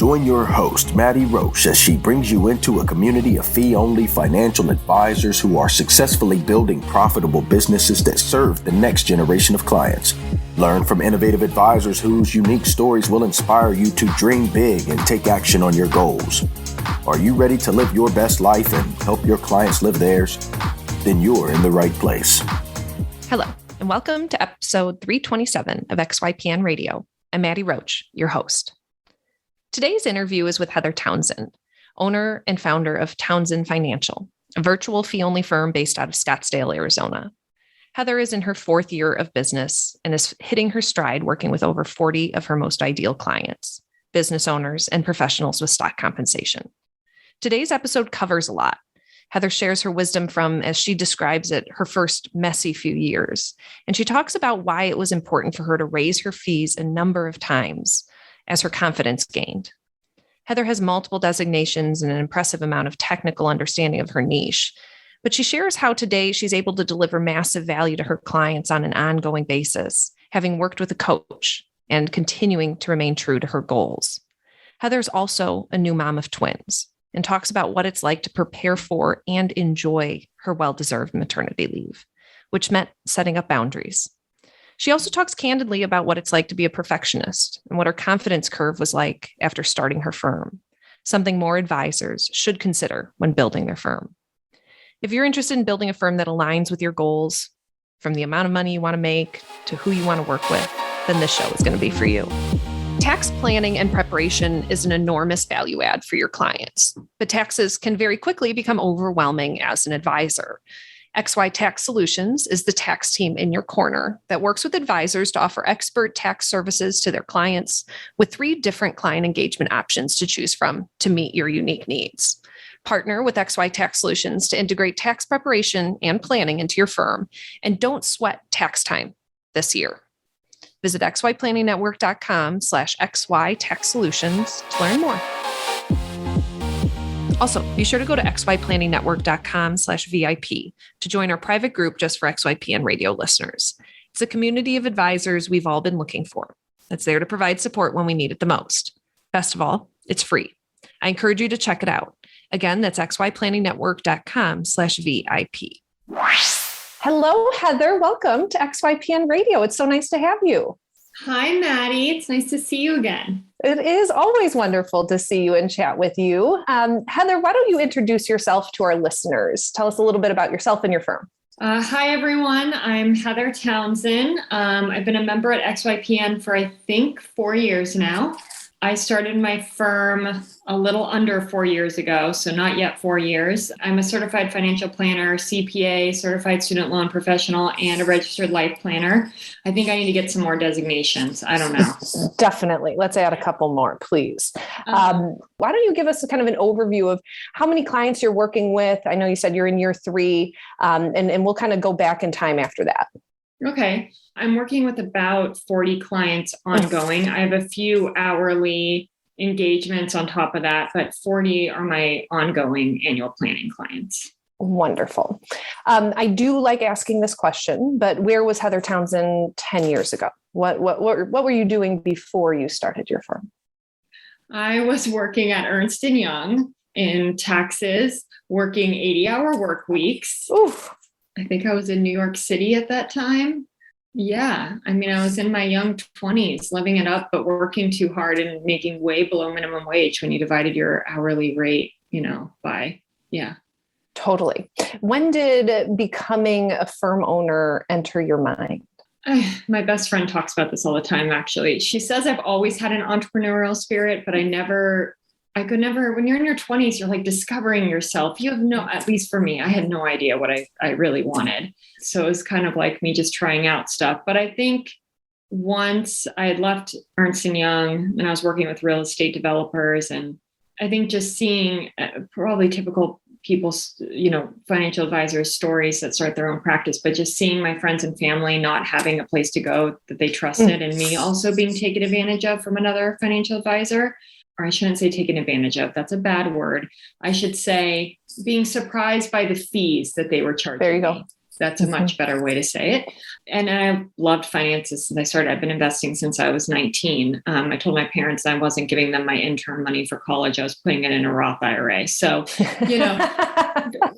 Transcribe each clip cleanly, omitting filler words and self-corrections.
Join your host, Maddie Roche, as she brings you into a community of fee-only financial advisors who are successfully building profitable businesses that serve the next generation of clients. Learn from innovative advisors whose unique stories will inspire you to dream big and take action on your goals. Are you ready to live your best life and help your clients live theirs? Then you're in the right place. Hello, and welcome to episode 327 of XYPN Radio. I'm Maddie Roche, your host. Today's interview is with Heather Townsend, owner and founder of Townsend Financial, a virtual fee-only firm based out of Scottsdale, Arizona. Heather is in her fourth year of business and is hitting her stride working with over 40 of her most ideal clients, business owners, and professionals with stock compensation. Today's episode covers a lot. Heather shares her wisdom from, as she describes it, her first messy few years. And she talks about why it was important for her to raise her fees a number of times as her confidence gained. Heather has multiple designations and an impressive amount of technical understanding of her niche, but she shares how today she's able to deliver massive value to her clients on an ongoing basis, having worked with a coach and continuing to remain true to her goals. Heather's also a new mom of twins and talks about what it's like to prepare for and enjoy her well-deserved maternity leave, which meant setting up boundaries. She also talks candidly about what it's like to be a perfectionist and what her confidence curve was like after starting her firm, something more advisors should consider when building their firm. If you're interested in building a firm that aligns with your goals, from the amount of money you want to make to who you want to work with, then this show is going to be for you. Tax planning and preparation is an enormous value add for your clients, but taxes can very quickly become overwhelming as an advisor. XY Tax Solutions is the tax team in your corner that works with advisors to offer expert tax services to their clients with 3 different client engagement options to choose from to meet your unique needs. Partner with XY Tax Solutions to integrate tax preparation and planning into your firm, and don't sweat tax time this year. Visit xyplanningnetwork.com/XY Tax Solutions to learn more. Also, be sure to go to xyplanningnetwork.com/VIP to join our private group just for XYPN radio listeners. It's a community of advisors we've all been looking for that's there to provide support when we need it the most. Best of all, it's free. I encourage you to check it out. Again, that's xyplanningnetwork.com/VIP. Hello, Heather. Welcome to XYPN Radio. It's so nice to have you. Hi, Maddie. It's nice to see you again. It is always wonderful to see you and chat with you. Heather, why don't you introduce yourself to our listeners? Tell us a little bit about yourself and your firm. Hi, everyone. I'm Heather Townsend. I've been a member at XYPN for, I think, 4 years now. I started my firm a little under 4 years ago, so not yet 4 years. I'm a certified financial planner, CPA, certified student loan professional, and a registered life planner. I think I need to get some more designations. I don't know. Definitely. Let's add a couple more, please. Why don't you give us a kind of an overview of how many clients you're working with? I know you said you're in year 3, and we'll kind of go back in time after that. Okay. I'm working with about 40 clients ongoing. I have a few hourly engagements on top of that, but 40 are my ongoing annual planning clients. Wonderful. I do like asking this question, but where was Heather Townsend 10 years ago? What were you doing before you started your firm? I was working at Ernst & Young in taxes, working 80-hour work weeks. Oof. I think I was in New York City at that time. Yeah. I mean, I was in my young 20s, living it up, but working too hard and making way below minimum wage when you divided your hourly rate, by, yeah. Totally. When did becoming a firm owner enter your mind? My best friend talks about this all the time, actually. She says I've always had an entrepreneurial spirit, but I could never, when you're in your 20s, you're like discovering yourself. You have at least for me, I had no idea what I really wanted. So it was kind of like me just trying out stuff. But I think once I had left Ernst & Young and I was working with real estate developers, and I think just seeing probably typical people's, financial advisors' stories that start their own practice, but just seeing my friends and family not having a place to go that they trusted, and me also being taken advantage of from another financial advisor. Or I shouldn't say taken advantage of, that's a bad word. I should say being surprised by the fees that they were charging. There you go. That's a much better way to say it. And I've loved finances since I started. I've been investing since I was 19. I told my parents I wasn't giving them my intern money for college. I was putting it in a Roth IRA. So,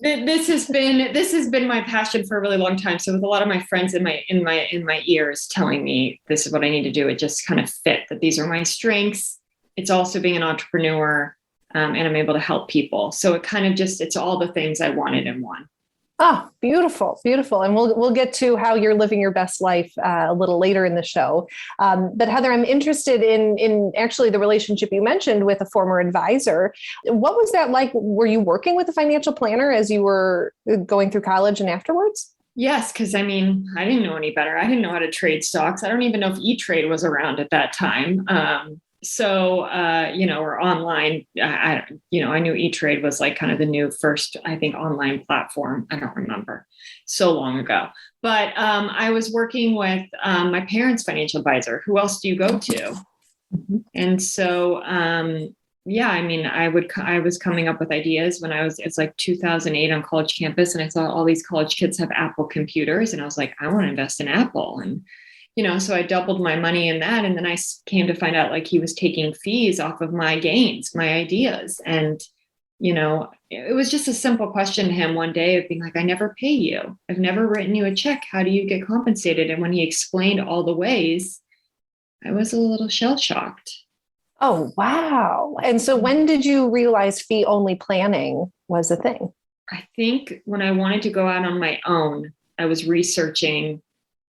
this has been my passion for a really long time. So with a lot of my friends in my ears telling me this is what I need to do, it just kind of fit that these are my strengths. It's also being an entrepreneur, and I'm able to help people. So it kind of it's all the things I wanted in one. Oh, beautiful, beautiful. And we'll get to how you're living your best life a little later in the show. But Heather, I'm interested in actually the relationship you mentioned with a former advisor. What was that like? Were you working with a financial planner as you were going through college and afterwards? Yes, because I didn't know any better. I didn't know how to trade stocks. I don't even know if E-Trade was around at that time. Or online, I knew E-Trade was like kind of the new first, I think, online platform. I don't remember, so long ago, but I was working with my parents' financial advisor. Who else do you go to? And so, I was coming up with ideas when it's like 2008 on college campus. And I saw all these college kids have Apple computers. And I was like, I want to invest in Apple. And so I doubled my money in that. And then I came to find out like he was taking fees off of my gains, my ideas. And, it was just a simple question to him one day of being like, I never pay you. I've never written you a check. How do you get compensated? And when he explained all the ways, I was a little shell shocked. Oh, wow. And so when did you realize fee only planning was a thing? I think when I wanted to go out on my own, I was researching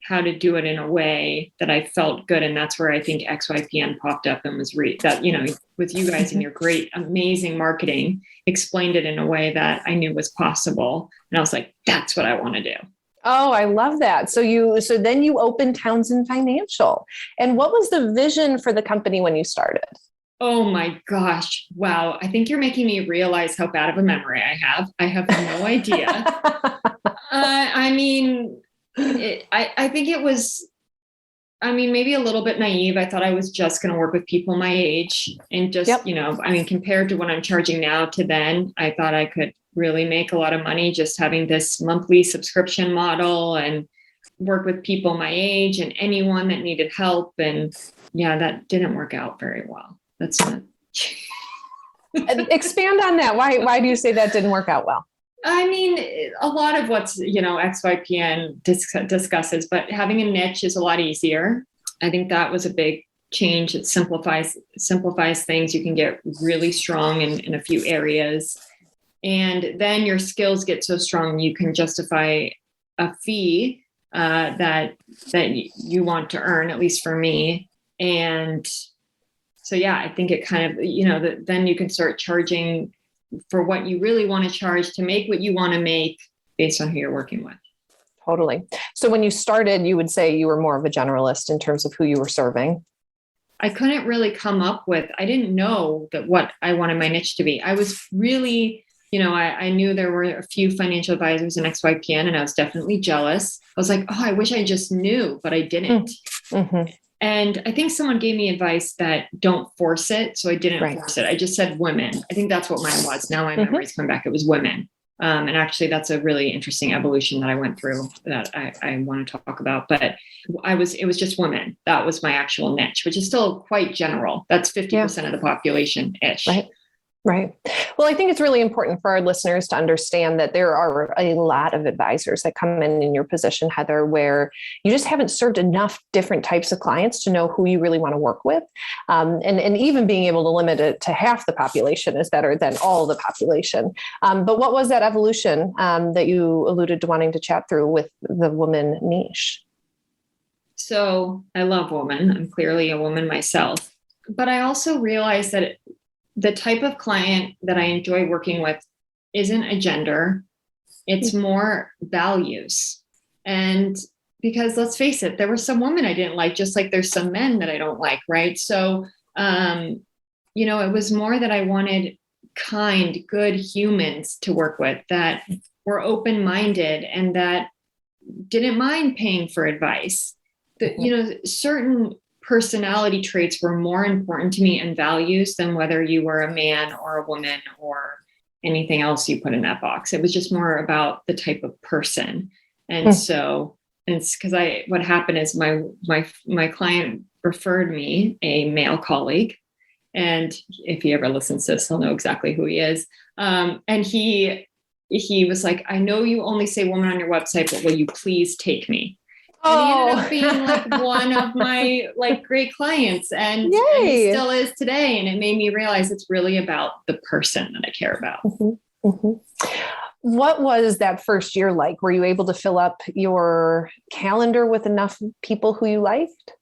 how to do it in a way that I felt good. And that's where I think XYPN popped up and was with you guys and your great, amazing marketing, explained it in a way that I knew was possible. And I was like, that's what I want to do. Oh, I love that. So then you opened Townsend Financial. And what was the vision for the company when you started? Oh my gosh. Wow. I think you're making me realize how bad of a memory I have. I have no idea. I think it was, maybe a little bit naive. I thought I was just going to work with people my age and just, compared to what I'm charging now to then, I thought I could really make a lot of money just having this monthly subscription model and work with people my age and anyone that needed help. And that didn't work out very well. That's not. Expand on that. Why do you say that didn't work out well? A lot of what's, XYPN discusses, but having a niche is a lot easier. I think that was a big change. It simplifies things. You can get really strong in a few areas. And then your skills get so strong, you can justify a fee that you want to earn, at least for me. And so, I think it kind of, then you can start charging for what you really want to charge to make what you want to make based on who you're working with. Totally. So when you started, you would say you were more of a generalist in terms of who you were serving. I couldn't really come up with, I didn't know that what I wanted my niche to be. I was really, I knew there were a few financial advisors in XYPN and I was definitely jealous. I was like, oh, I wish I just knew, but I didn't. Mm-hmm. And I think someone gave me advice that don't force it. So I didn't force it. I just said women. I think that's what mine was. Now my memory's come back. It was women. And actually that's a really interesting evolution that I went through that I want to talk about, but it was just women. That was my actual niche, which is still quite general. That's 50% of the population ish. Right. Well, I think it's really important for our listeners to understand that there are a lot of advisors that come in your position, Heather, where you just haven't served enough different types of clients to know who you really want to work with. And even being able to limit it to half the population is better than all the population. But what was that evolution that you alluded to wanting to chat through with the woman niche? So I love women. I'm clearly a woman myself, but I also realized that the type of client that I enjoy working with isn't a gender, it's more values. And because let's face it, there were some women I didn't like, just like there's some men that I don't like, right? So, it was more that I wanted kind, good humans to work with that were open-minded and that didn't mind paying for advice. Certain personality traits were more important to me and values than whether you were a man or a woman or anything else you put in that box. It was just more about the type of person. And so it's because what happened is my client referred me a male colleague. And if he ever listens to this, he'll know exactly who he is. And he was like, I know you only say woman on your website, but will you please take me? And he ended up being like one of my like great clients, and he still is today. And it made me realize it's really about the person that I care about. Mm-hmm. Mm-hmm. What was that first year like? Were you able to fill up your calendar with enough people who you liked?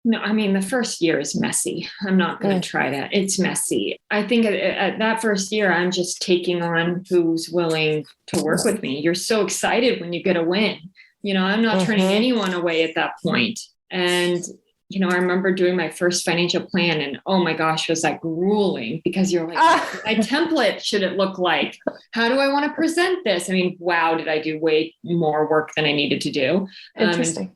No, I mean, the first year is messy. I'm not going to try that. It's messy. I think at that first year, I'm just taking on who's willing to work with me. You're so excited when you get a win. I'm not turning anyone away at that point. And, I remember doing my first financial plan, and oh my gosh, was that grueling, because you're like, my template should it look like? How do I want to present this? I mean, wow, did I do way more work than I needed to do? Interesting.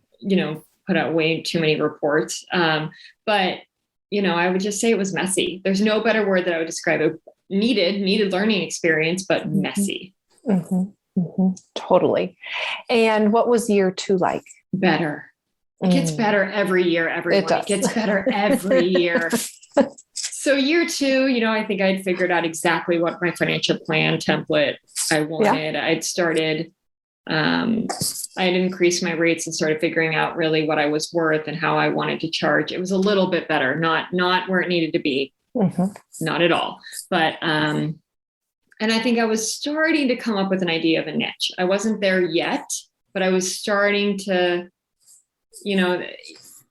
Put out way too many reports. But I would just say it was messy. There's no better word that I would describe it. Needed learning experience, but messy. Mm-hmm. Mm-hmm. Totally. And what was year 2 like? Better. It gets better every year, everyone. It gets better every year. So year 2, I think I'd figured out exactly what my financial plan template I wanted. Yeah. I'd started, I'd increased my rates and started figuring out really what I was worth and how I wanted to charge. It was a little bit better, not where it needed to be, not at all. But, and I think I was starting to come up with an idea of a niche. I wasn't there yet, but I was starting to,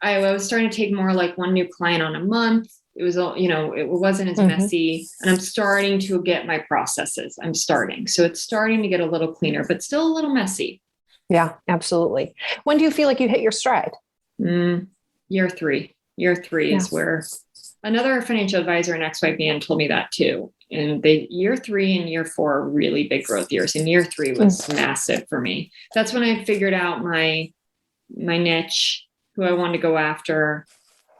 I was starting to take more like one new client on a month. It was all, it wasn't as messy, and I'm starting to get my processes. So it's starting to get a little cleaner, but still a little messy. Yeah, absolutely. When do you feel like you hit your stride? Year 3 is where another financial advisor in XYPN told me that too. And year 3 and year 4 are really big growth years. And year 3 was massive for me. That's when I figured out my niche, who I wanted to go after,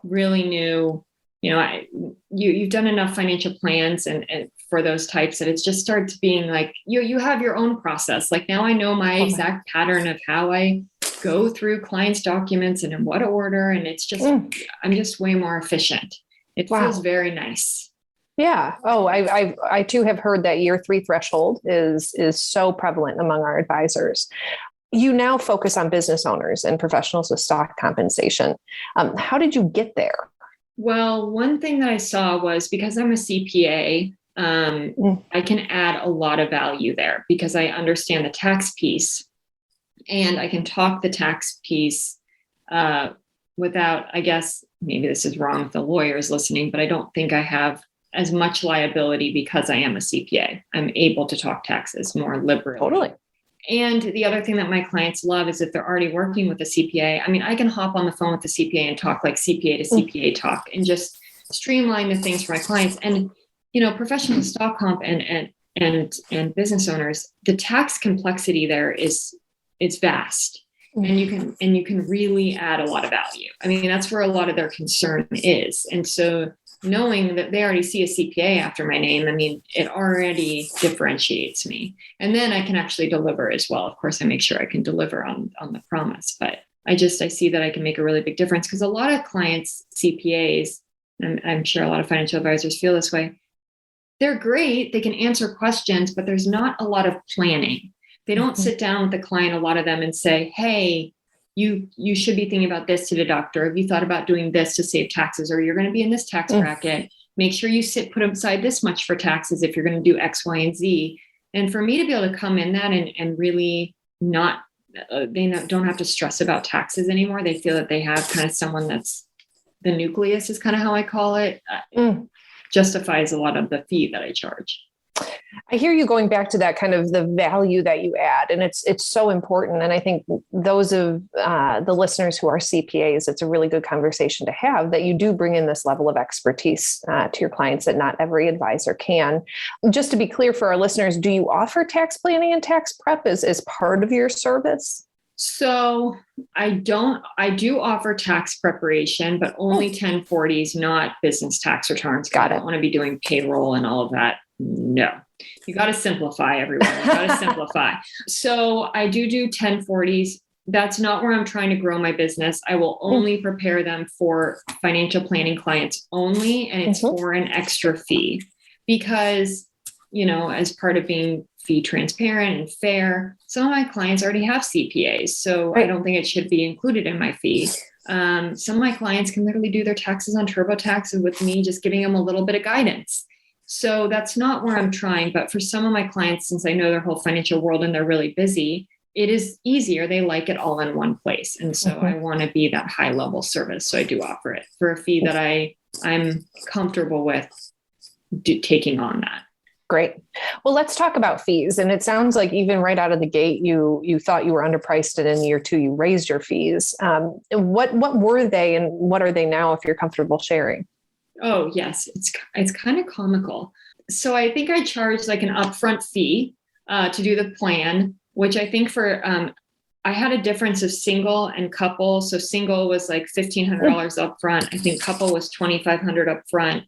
really knew, you've done enough financial plans and for those types that it's just starts being like, you have your own process. Like now I know my exact pattern of how I go through clients' documents and in what order. And it's just, I'm just way more efficient. It feels very nice. Yeah. Oh, I too have heard that year 3 threshold is so prevalent among our advisors. You now focus on business owners and professionals with stock compensation. How did you get there? Well, one thing that I saw was because I'm a CPA, I can add a lot of value there because I understand the tax piece, and I can talk the tax piece without, I guess, maybe this is wrong if the lawyers listening, but I don't think I have as much liability because I am a CPA. I'm able to talk taxes more liberally. Totally. And the other thing that my clients love is if they're already working with a CPA, I mean, I can hop on the phone with the CPA and talk like CPA to CPA talk and just streamline the things for my clients. And, professional stock comp and business owners, the tax complexity there it's vast. And you can really add a lot of value. I mean, that's where a lot of their concern is. And so knowing that they already see a CPA after my name, I mean, it already differentiates me. And then I can actually deliver as well. Of course, I make sure I can deliver on the promise, but I see that I can make a really big difference because a lot of clients, CPAs, and I'm sure a lot of financial advisors feel this way, they're great. They can answer questions, but there's not a lot of planning. They don't sit down with the client, a lot of them, and say, hey, you should be thinking about this to the doctor. Have you thought about doing this to save taxes? Or you're going to be in this tax bracket. Make sure you put aside this much for taxes if you're going to do X, Y, and Z. And for me to be able to come in that and really not, don't have to stress about taxes anymore. They feel that they have kind of someone that's the nucleus is kind of how I call it, justifies a lot of the fee that I charge. I hear you going back to that kind of the value that you add, and it's so important. And I think those of the listeners who are CPAs, it's a really good conversation to have that you do bring in this level of expertise to your clients that not every advisor can. Just to be clear for our listeners, do you offer tax planning and tax prep as part of your service? So I do offer tax preparation, but only 1040s, not business tax returns. Got it. I don't want to be doing payroll and all of that. No. You got to simplify, everyone. You got to simplify. So I do 1040s. That's not where I'm trying to grow my business. I will only prepare them for financial planning clients only. And it's for an extra fee because, as part of being fee transparent and fair, some of my clients already have CPAs. So I don't think it should be included in my fee. Some of my clients can literally do their taxes on TurboTax with me, just giving them a little bit of guidance. So that's not where I'm trying. But for some of my clients, since I know their whole financial world and they're really busy, it is easier. They like it all in one place. And so I want to be that high level service. So I do offer it for a fee that I'm comfortable with taking on that. Great. Well, let's talk about fees. And it sounds like even right out of the gate, you thought you were underpriced, and in year 2, you raised your fees. What were they, and what are they now, if you're comfortable sharing? Oh, yes. It's kind of comical. So I think I charged like an upfront fee to do the plan, which I think I had a difference of single and couple. So single was like $1,500 upfront. I think couple was $2,500 upfront.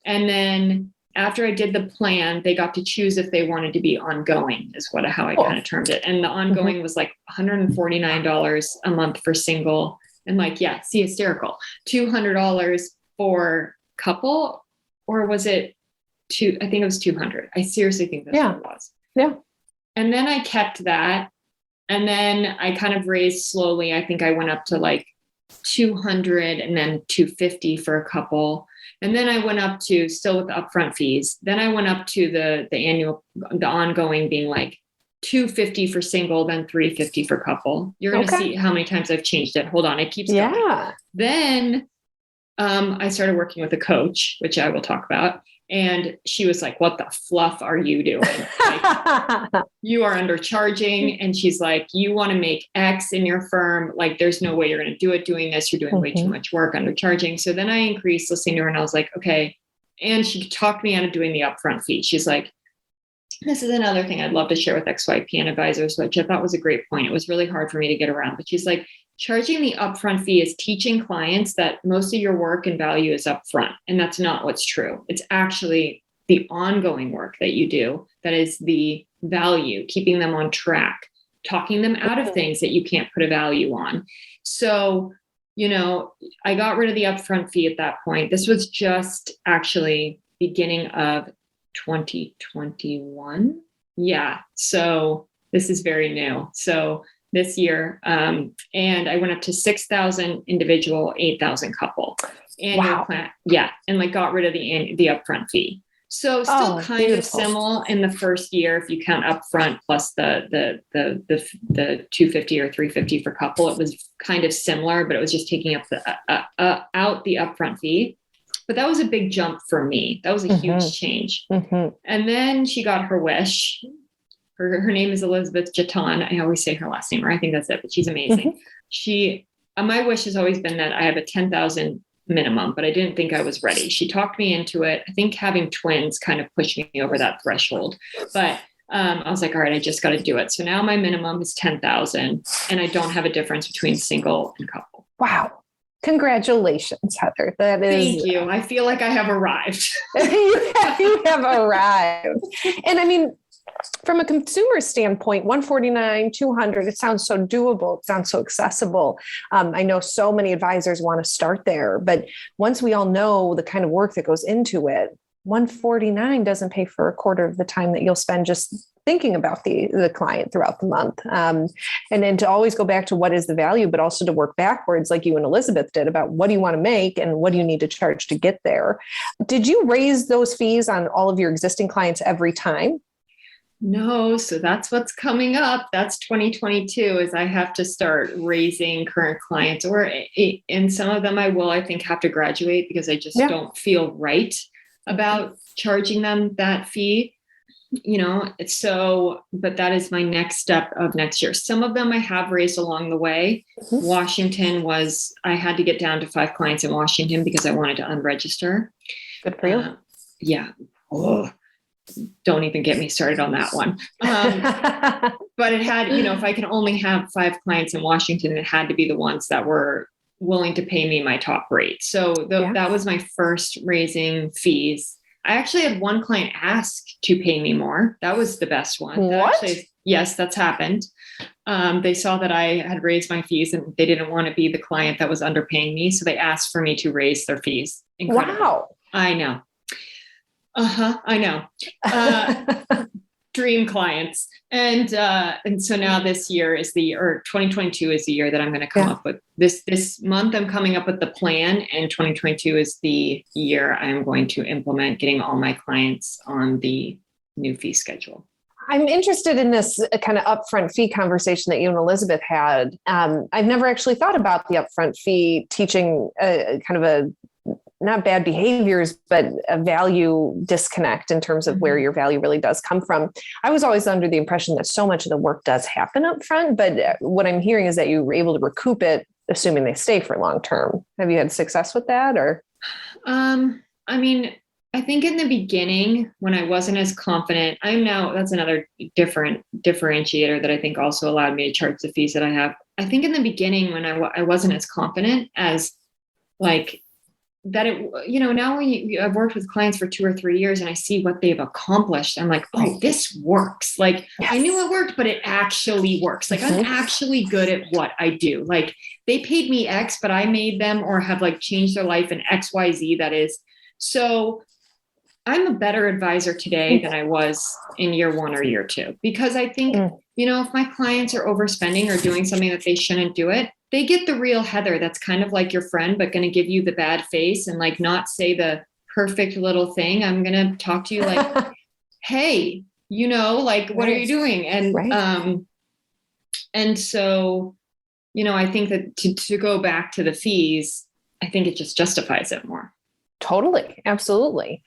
And then after I did the plan, they got to choose if they wanted to be ongoing, is how I kind of termed it. And the ongoing was like $149 a month for single. And hysterical. $200 for couple, or was it I think it was 200. I seriously think that's what it was. Yeah. And then I kept that. And then I kind of raised slowly. I think I went up to like 200 and then 250 for a couple. And then I went up to, still with the upfront fees. Then I went up to the ongoing being like 250 for single, then 350 for couple. You're going to see how many times I've changed it. Hold on. It keeps going. Yeah. Then I started working with a coach, which I will talk about. And she was like, what the fluff are you doing? Like, you are undercharging. And she's like, you want to make X in your firm. Like, there's no way you're going to do it doing this. You're doing way too much work, undercharging. So then I increased listening to her, and I was like, okay. And she talked me out of doing the upfront fee. She's like, this is another thing I'd love to share with XYPN advisors, which I thought was a great point. It was really hard for me to get around, but she's like, charging the upfront fee is teaching clients that most of your work and value is upfront. And that's not what's true. It's actually the ongoing work that you do that is the value, keeping them on track, talking them out of things that you can't put a value on. So, I got rid of the upfront fee at that point. This was just actually beginning of 2021. Yeah. So this is very new. So this year. And I went up to 6,000 individual, 8,000 couple annual plan. Yeah. And got rid of the upfront fee. So still kind of similar in the first year, if you count upfront plus the 250 or 350 for couple, it was kind of similar, but it was just taking up out the upfront fee. But that was a big jump for me. That was a huge change. And then she got her wish. Her name is Elizabeth Jaton. I always say her last name, or I think that's it, but she's amazing. My wish has always been that I have a 10,000 minimum, but I didn't think I was ready. She talked me into it. I think having twins kind of pushed me over that threshold, but I was like, all right, I just got to do it. So now my minimum is 10,000, and I don't have a difference between single and couple. Wow. Congratulations, Heather. Thank you. I feel like I have arrived. You have arrived. And I mean, from a consumer standpoint, 149, 200, it sounds so doable. It sounds so accessible. I know so many advisors want to start there, but once we all know the kind of work that goes into it, 149 doesn't pay for a quarter of the time that you'll spend just thinking about the client throughout the month. And then to always go back to what is the value, but also to work backwards like you and Elizabeth did about what do you want to make and what do you need to charge to get there. Did you raise those fees on all of your existing clients every time? No. So that's what's coming up. That's 2022 is I have to start raising current clients, and some of them I think have to graduate because I just don't feel right about charging them that fee. But that is my next step of next year. Some of them I have raised along the way. Washington I had to get down to 5 clients in Washington because I wanted to unregister. Good for you. Yeah. Oh, don't even get me started on that one. But it had, if I can only have 5 clients in Washington, it had to be the ones that were willing to pay me my top rate. So that was my first raising fees. I actually had one client ask to pay me more. That was the best one. Yes, that's happened. They saw that I had raised my fees and they didn't want to be the client that was underpaying me. So they asked for me to raise their fees. Incredible. Wow. I know. I know. Dream clients. And so now this year is 2022 is the year that I'm going to come up with this month. I'm coming up with the plan, and 2022 is the year I'm going to implement getting all my clients on the new fee schedule. I'm interested in this kind of upfront fee conversation that you and Elizabeth had. I've never actually thought about the upfront fee teaching kind of a not bad behaviors, but a value disconnect in terms of where your value really does come from. I was always under the impression that so much of the work does happen up front, but what I'm hearing is that you were able to recoup it, assuming they stay for long term. Have you had success with that, or? I mean, I think in the beginning when I wasn't as confident, that's another different differentiator that I think also allowed me to charge the fees that I have. I think in the beginning when I wasn't as confident as like, that now when I've worked with clients for 2 or 3 years and I see what they've accomplished, I'm like, oh, this works. Like, yes. I knew it worked, but it actually works. Like, I'm actually good at what I do. Like, they paid me X, but I made them or have like changed their life in XYZ. That is. So I'm a better advisor today than I was in year 1 or year 2, because I think, if my clients are overspending or doing something that they shouldn't do it, they get the real Heather that's kind of like your friend, but going to give you the bad face and like not say the perfect little thing. I'm going to talk to you like, hey, like, what are you doing? And, and so, I think that to go back to the fees, I think it just justifies it more. Totally. Absolutely.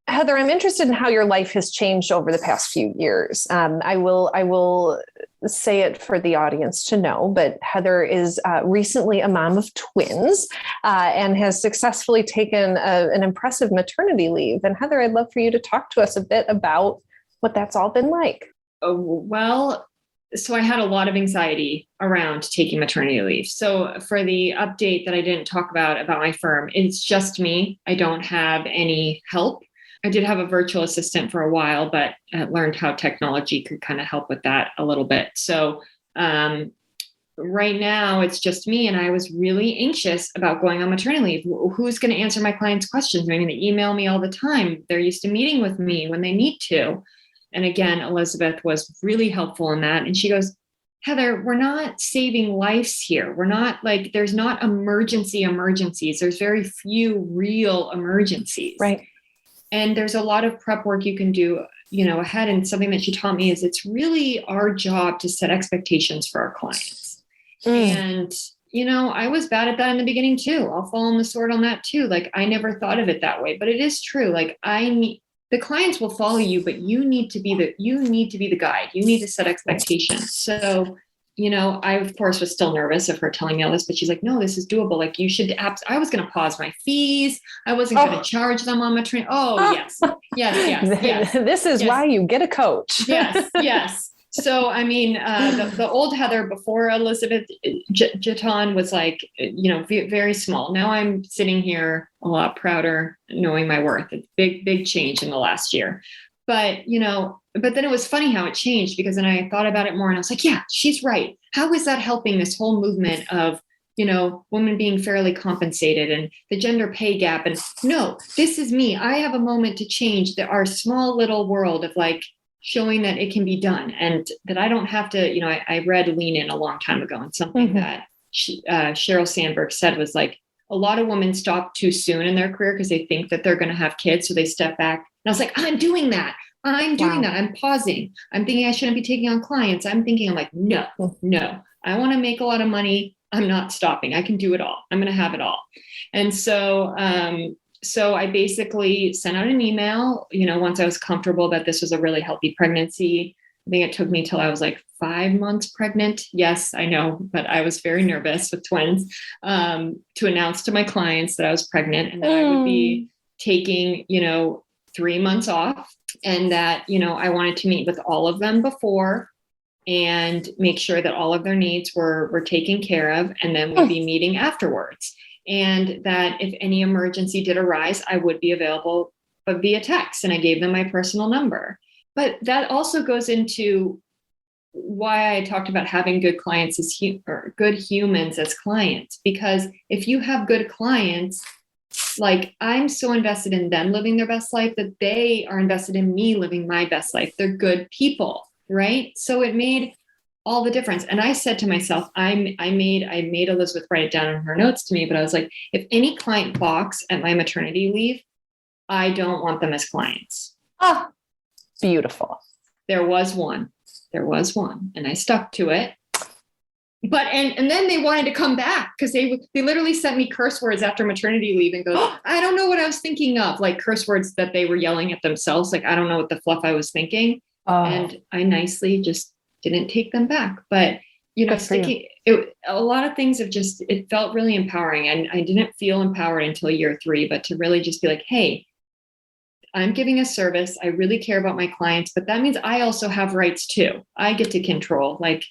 Heather, I'm interested in how your life has changed over the past few years. I will say it for the audience to know, but Heather is recently a mom of twins and has successfully taken an impressive maternity leave. And Heather, I'd love for you to talk to us a bit about what that's all been like. So I had a lot of anxiety around taking maternity leave. So for the update that I didn't talk about my firm, it's just me. I don't have any help. I did have a virtual assistant for a while, but I learned how technology could kind of help with that a little bit. So right now it's just me, and I was really anxious about going on maternity leave. Who's going to answer my clients' questions? I mean, they email me all the time. They're used to meeting with me when they need to. And again, Elizabeth was really helpful in that. And she goes, Heather, we're not saving lives here. We're not like, there's not emergencies. There's very few real emergencies. Right. And there's a lot of prep work you can do, ahead. And something that she taught me is it's really our job to set expectations for our clients. And, I was bad at that in the beginning too. I'll fall on the sword on that too. Like, I never thought of it that way, but it is true. Like, the clients will follow you, but you need to be the guide. You need to set expectations. So, I of course was still nervous of her telling me all this, but she's like, no, this is doable. Like, you should I was going to pause my fees. I wasn't going to charge them on maternity. Oh, yes. This is why you get a coach. Yes. So, I mean, the old Heather before Elizabeth Jaton was like, very small. Now I'm sitting here a lot prouder, knowing my worth. It's big change in the last year. But, but then it was funny how it changed, because then I thought about it more and I was like, yeah, she's right. How is that helping this whole movement of, women being fairly compensated and the gender pay gap? And no, this is me. I have a moment to change our small little world of like, showing that it can be done, and that I don't have to, I read Lean In a long time ago, and something that Sheryl Sandberg said was like, a lot of women stop too soon in their career because they think that they're going to have kids. So they step back. And I was like, I'm doing that. I'm pausing. I'm thinking I shouldn't be taking on clients. I'm like, no, I want to make a lot of money. I'm not stopping. I can do it all. I'm going to have it all. And so, so I basically sent out an email, once I was comfortable that this was a really healthy pregnancy. I think it took me till I was like 5 months pregnant. Yes, I know, but I was very nervous with twins, to announce to my clients that I was pregnant and that I would be taking, 3 months off, and that, I wanted to meet with all of them before and make sure that all of their needs were taken care of. And then we'd be meeting afterwards. And that if any emergency did arise, I would be available but via text, and I gave them my personal number. But that also goes into why I talked about having good clients or good humans as clients, because if you have good clients, like I'm so invested in them living their best life that they are invested in me living my best life. They're good people, right? So it made all the difference. And I said to myself, I made Elizabeth write it down in her notes to me, but I was like, if any client balks at my maternity leave, I don't want them as clients. Oh, beautiful. There was one, and I stuck to it. But and then they wanted to come back because they literally sent me curse words after maternity leave and goes, I don't know what I was thinking of, like curse words that they were yelling at themselves. Like, I don't know what the fluff I was thinking. And I nicely just didn't take them back. But, a lot of things it felt really empowering. And I didn't feel empowered until year 3, but to really just be like, hey, I'm giving a service. I really care about my clients, but that means I also have rights too. I get to control, like,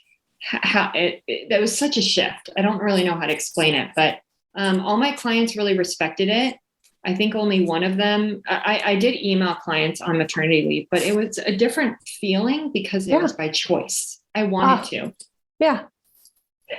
that was such a shift. I don't really know how to explain it, but all my clients really respected it. I think only one of them, I did email clients on maternity leave, but it was a different feeling because it was by choice. I wanted to. Yeah.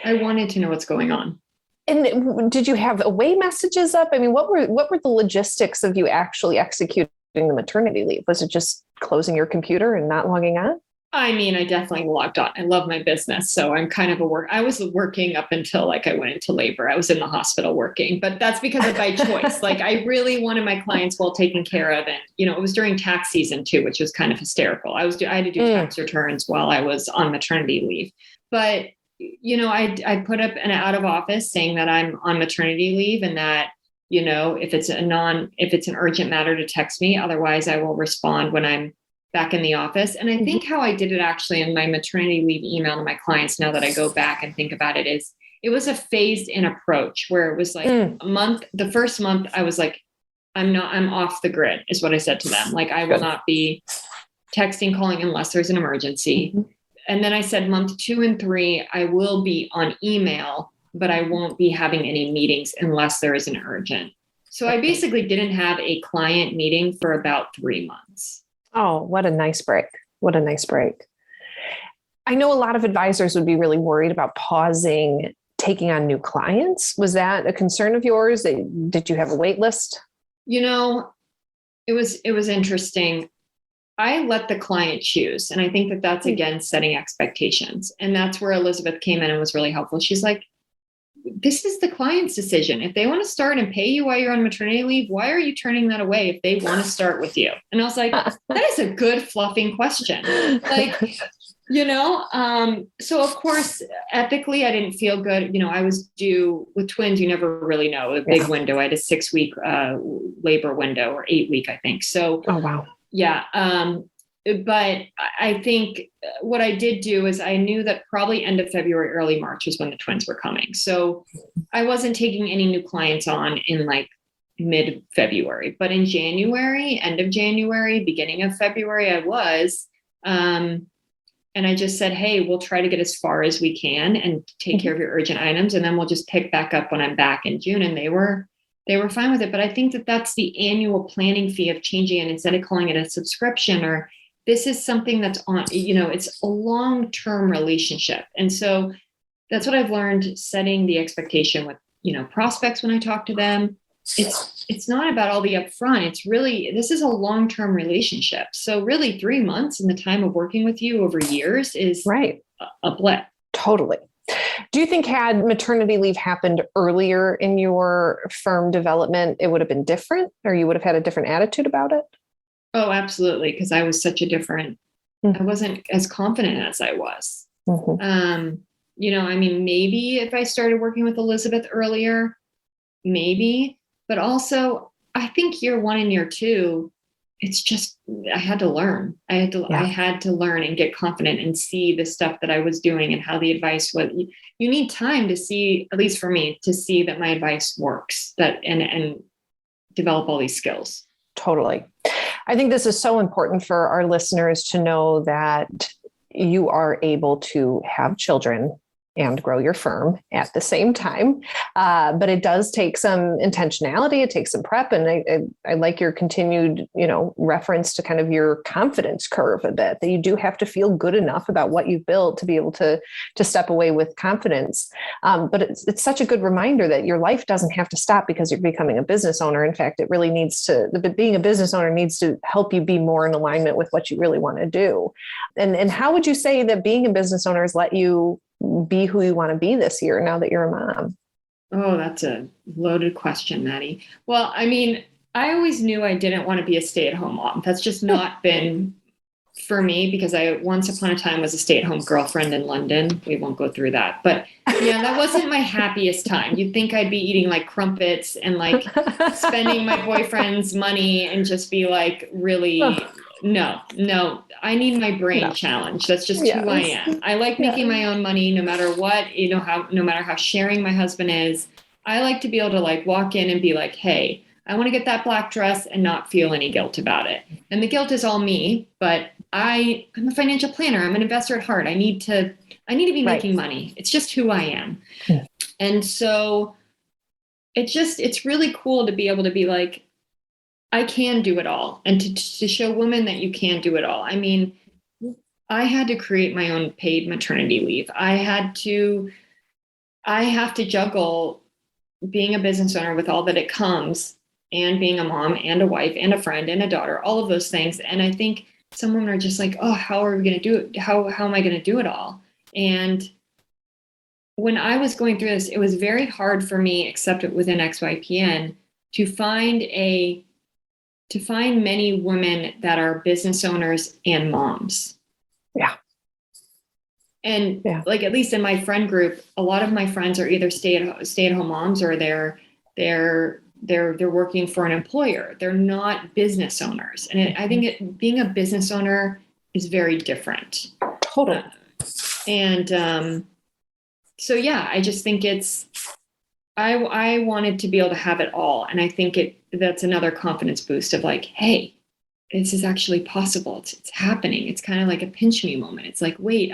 I wanted to know what's going on. And did you have away messages up? I mean, what were the logistics of you actually executing the maternity leave? Was it just closing your computer and not logging on? I mean, I definitely logged on. I love my business. So I'm kind of I was working up until like I went into labor. I was in the hospital working, but that's because of my choice. Like I really wanted my clients well taken care of. And, it was during tax season too, which was kind of hysterical. I had to do tax returns while I was on maternity leave. But, I put up an out of office saying that I'm on maternity leave and that, if it's an urgent matter to text me, otherwise I will respond when I'm back in the office. And I think how I did it actually in my maternity leave email to my clients, now that I go back and think about it, is it was a phased in approach where it was like the first month I was like, I'm off the grid is what I said to them. Like I will not be texting, calling unless there's an emergency. And then I said month 2 and 3, I will be on email, but I won't be having any meetings unless there is an urgent. So I basically didn't have a client meeting for about 3 months. Oh, what a nice break. What a nice break. I know a lot of advisors would be really worried about pausing taking on new clients. Was that a concern of yours? Did you have a wait list? It was interesting. I let the client choose. And I think that that's, again, setting expectations. And that's where Elizabeth came in and was really helpful. She's like, this is the client's decision. If they want to start and pay you while you're on maternity leave, why are you turning that away if they want to start with you? And I was like, that is a good fluffing question. Like, so of course, ethically, I didn't feel good. I was due with twins. You never really know a big window. I had a 6-week labor window or 8-week, I think. So, oh, wow. Yeah. But I think what I did do is I knew that probably end of February, early March was when the twins were coming. So I wasn't taking any new clients on in like mid-February, but in January, end of January, beginning of February, I was. And I just said, hey, we'll try to get as far as we can and take care of your urgent items. And then we'll just pick back up when I'm back in June. And they were fine with it. But I think that that's the annual planning fee of changing it instead of calling it a subscription, or this is something that's on, it's a long-term relationship. And so that's what I've learned, setting the expectation with, prospects when I talk to them. It's not about all the upfront. It's really, this is a long-term relationship. So really 3 months in the time of working with you over years is right. a blip. Totally. Do you think had maternity leave happened earlier in your firm development, it would have been different, or you would have had a different attitude about it? Oh, absolutely. Because I was I wasn't as confident as I was. Maybe if I started working with Elizabeth earlier, maybe, but also I think year 1 and year 2, it's just, I had to learn. I had to learn and get confident and see the stuff that I was doing and how the advice was. You need time to see, at least for me, to see that my advice works, and develop all these skills. Totally. I think this is so important for our listeners to know that you are able to have children and grow your firm at the same time. But it does take some intentionality. It takes some prep. And I like your continued, reference to kind of your confidence curve a bit, that you do have to feel good enough about what you've built to be able to step away with confidence. But it's such a good reminder that your life doesn't have to stop because you're becoming a business owner. In fact, it really being a business owner needs to help you be more in alignment with what you really want to do. And how would you say that being a business owner has let you be who you want to be this year now that you're a mom? Oh, that's a loaded question, Maddie. Well, I mean, I always knew I didn't want to be a stay-at-home mom. That's just not been for me, because I once upon a time was a stay-at-home girlfriend in London. We won't go through that. But yeah, that wasn't my happiest time. You'd think I'd be eating like crumpets and like spending my boyfriend's money and just be like, really, no, I need my brain challenged. That's just who I am. I like making my own money no matter what, no matter how sharing my husband is. I like to be able to like walk in and be like, hey, I want to get that black dress and not feel any guilt about it. And the guilt is all me, but I'm a financial planner. I'm an investor at heart. I need to be making money. It's just who I am. Yeah. And so it's really cool to be able to be like, I can do it all. And to show women that you can do it all. I mean, I had to create my own paid maternity leave. I have to juggle being a business owner with all that it comes, and being a mom and a wife and a friend and a daughter, all of those things. And I think some women are just like, oh, how are we going to do it? How am I going to do it all? And when I was going through this, it was very hard for me, except within XYPN, to find many women that are business owners and moms. Yeah. And like, at least in my friend group, a lot of my friends are either stay-at-home moms, or they're working for an employer. They're not business owners. And I think being a business owner is very different. Totally. So yeah, I just think I wanted to be able to have it all. And I think that's another confidence boost of like, hey, this is actually possible. It's happening. It's kind of like a pinch me moment. It's like, wait,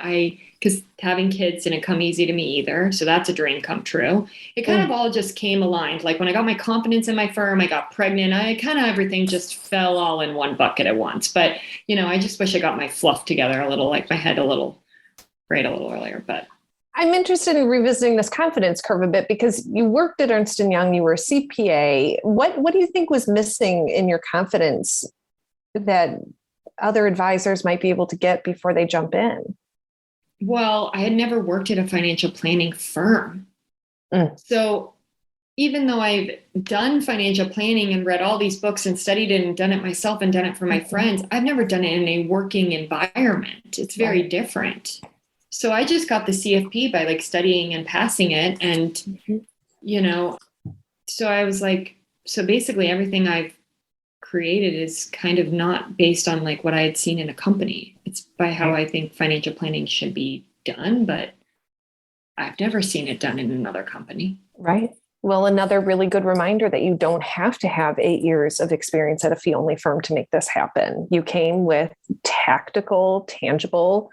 because having kids didn't come easy to me either. So that's a dream come true. It kind of all just came aligned. Like when I got my confidence in my firm, I got pregnant, everything just fell all in one bucket at once. But, I just wish I got my fluff together a little, like my head a little earlier, but. I'm interested in revisiting this confidence curve a bit, because you worked at Ernst & Young, you were a CPA. What do you think was missing in your confidence that other advisors might be able to get before they jump in? Well, I had never worked at a financial planning firm. So even though I've done financial planning and read all these books and studied it and done it myself and done it for my friends, I've never done it in a working environment. It's very different. So I just got the CFP by like studying and passing it. And, so I was like, so basically everything I've created is kind of not based on like what I had seen in a company. It's by how I think financial planning should be done, but I've never seen it done in another company. Right. Well, another really good reminder that you don't have to have 8 years of experience at a fee-only firm to make this happen. You came with tactical, tangible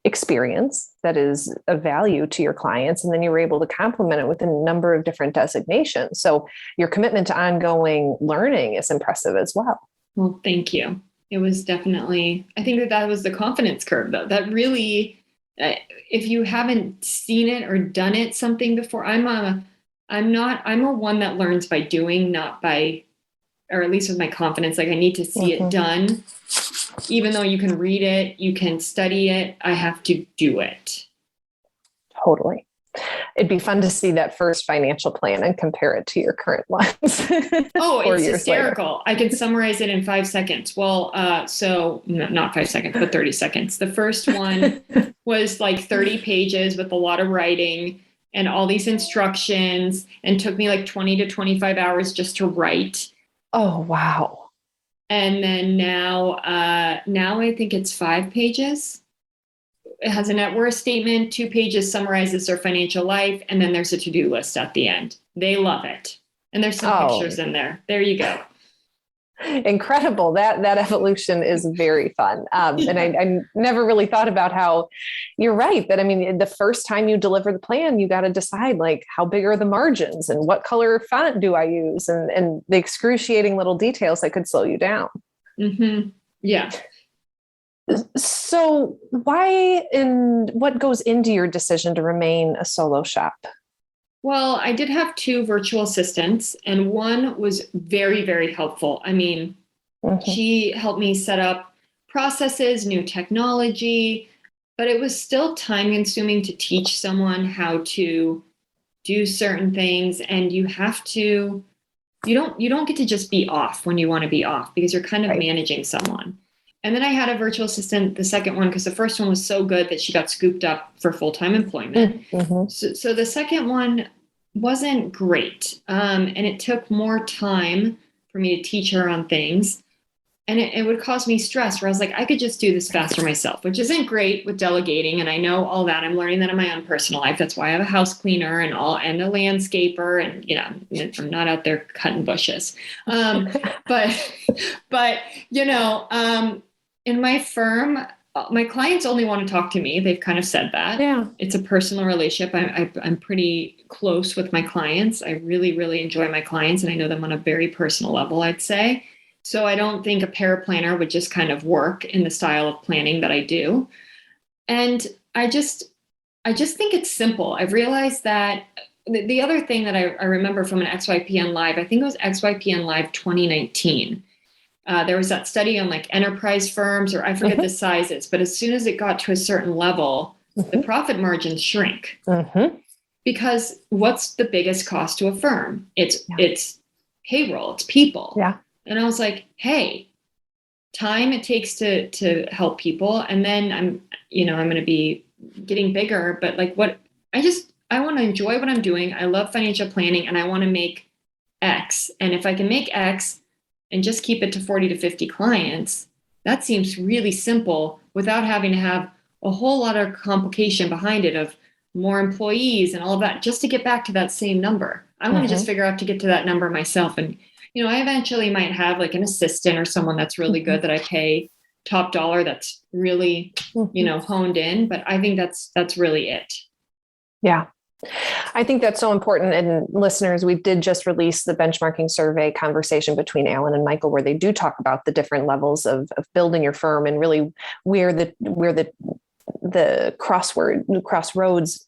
experience that is of value to your clients, and then you were able to complement it with a number of different designations. So your commitment to ongoing learning is impressive as well. Well, thank you. It was definitely, I think that was the confidence curve, though. That really, if you haven't seen it or done it something before, I'm a one that learns by doing, not by, or at least with my confidence, like I need to see it done. Even though you can read it, you can study it, I have to do it. Totally. It'd be fun to see that first financial plan and compare it to your current ones. Oh, it's hysterical. Later. I can summarize it in 5 seconds. Well, not 5 seconds, but 30 seconds. The first one was like 30 pages with a lot of writing and all these instructions, and took me like 20 to 25 hours just to write. Oh, wow. And then now I think it's 5 pages. It has a net worth statement, 2 pages summarizes their financial life, and then there's a to-do list at the end. They love it. And there's some pictures in there. There you go. Incredible. That evolution is very fun. And I never really thought about how you're right. That, I mean, the first time you deliver the plan, you got to decide like how big are the margins and what color font do I use, and the excruciating little details that could slow you down. Mm-hmm. Yeah. So why and what goes into your decision to remain a solo shop? Well, I did have two virtual assistants, and one was very, very helpful. I mean, she helped me set up processes, new technology, but it was still time consuming to teach someone how to do certain things. And you don't get to just be off when you want to be off, because you're kind of managing someone. And then I had a virtual assistant, the second one, because the first one was so good that she got scooped up for full-time employment. So the second one wasn't great. And it took more time for me to teach her on things. And it would cause me stress, where I was like, I could just do this faster myself, which isn't great with delegating. And I know all that. I'm learning that in my own personal life. That's why I have a house cleaner and a landscaper. And, I'm not out there cutting bushes. But in my firm, my clients only want to talk to me. They've kind of said that. Yeah. It's a personal relationship. I'm pretty close with my clients. I really, really enjoy my clients, and I know them on a very personal level, I'd say. So I don't think a paraplanner would just kind of work in the style of planning that I do. And I just think it's simple. I've realized that the other thing that I remember from an XYPN Live, I think it was XYPN Live 2019. There was that study on like enterprise firms, or I forget the sizes, but as soon as it got to a certain level, the profit margins shrink. Because what's the biggest cost to a firm? It's payroll, it's people. Yeah. And I was like, hey, time it takes to help people. And then I'm going to be getting bigger, but like I want to enjoy what I'm doing. I love financial planning, and I want to make X. And if I can make X and just keep it to 40 to 50 clients, that seems really simple without having to have a whole lot of complication behind it of more employees and all of that, just to get back to that same number. I want to just figure out to get to that number myself. And I eventually might have like an assistant or someone that's really good that I pay top dollar, that's really, honed in. But I think that's really it. Yeah. I think that's so important. And listeners, we did just release the benchmarking survey conversation between Alan and Michael, where they do talk about the different levels of building your firm, and really where the crossroads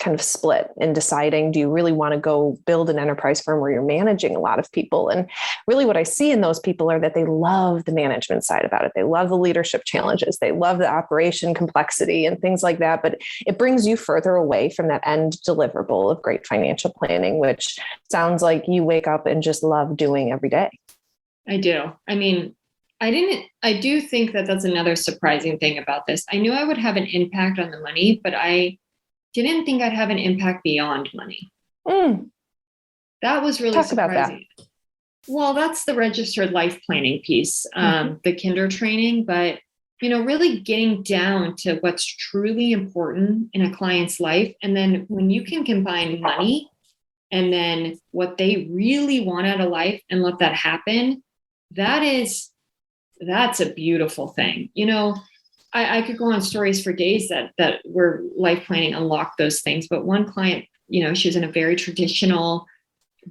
kind of split in deciding, do you really want to go build an enterprise firm where you're managing a lot of people? And really what I see in those people are that they love the management side about it. They love the leadership challenges. They love the operation complexity and things like that. But it brings you further away from that end deliverable of great financial planning, which sounds like you wake up and just love doing every day. I do. I mean, I do think that that's another surprising thing about this. I knew I would have an impact on the money, but I didn't think I'd have an impact beyond money. That was really surprising. Talk about that. Well, that's the registered life planning piece, the kinder training, but really getting down to what's truly important in a client's life. And then when you can combine money and then what they really want out of life and let that happen, that's a beautiful thing. I could go on stories for days that where life planning unlocked those things. But one client, she was in a very traditional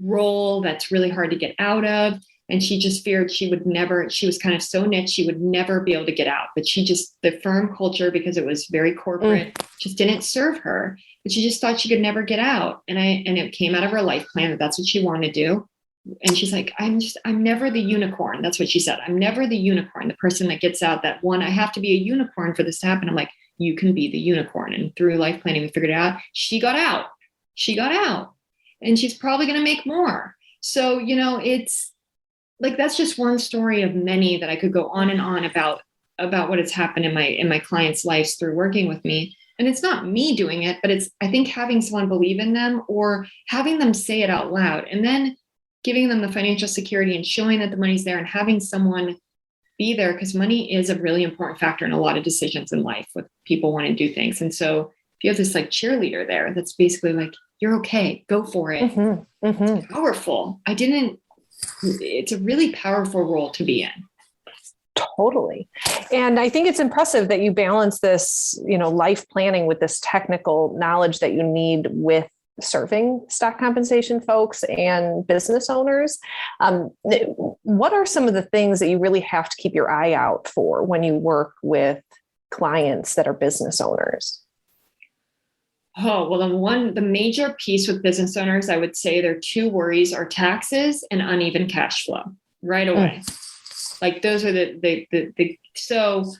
role that's really hard to get out of. And she just feared she was kind of so niche, she would never be able to get out. But the firm culture, because it was very corporate, just didn't serve her. But she just thought she could never get out. And it came out of her life plan that's what she wanted to do. And she's like, I'm never the unicorn. That's what she said. I'm never the unicorn, the person that gets out, that one, I have to be a unicorn for this to happen. I'm like, you can be the unicorn. And through life planning, we figured it out. She got out and she's probably going to make more. So, it's like, that's just one story of many that I could go on and on about what has happened in my clients' lives through working with me. And it's not me doing it, but it's, I think, having someone believe in them or having them say it out loud, and then giving them the financial security and showing that the money's there, and having someone be there, because money is a really important factor in a lot of decisions in life with people wanting to do things. And so if you have this like cheerleader there, that's basically like, you're okay, go for it. It's powerful. I didn't it's a really powerful role to be in. Totally. And I think it's impressive that you balance this, life planning with this technical knowledge that you need with serving stock compensation folks and business owners. What are some of the things that you really have to keep your eye out for when you work with clients that are business owners? Oh, well, the major piece with business owners, I would say their two worries are taxes and uneven cash flow right away. Like those are so,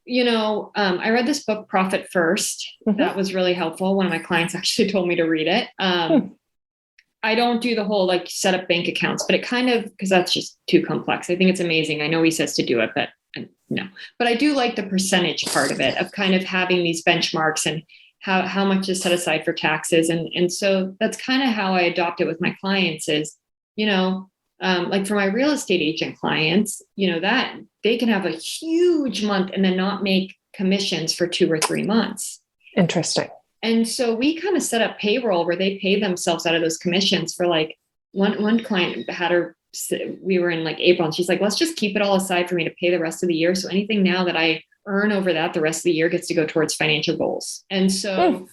I read this book, Profit First. That was really helpful. One of my clients actually told me to read it. I don't do the whole set up bank accounts, but it because that's just too complex. I think it's amazing. I know he says to do it, but no, but I do like the percentage part of it, of kind of having these benchmarks and how much is set aside for taxes. And so that's kind of how I adopt it with my clients is, for my real estate agent clients, that they can have a huge month and then not make commissions for 2 or 3 months. Interesting. And so we kind of set up payroll where they pay themselves out of those commissions for one client we were in April and she's like, let's just keep it all aside for me to pay the rest of the year. So anything now that I earn over that, the rest of the year gets to go towards financial goals. And so,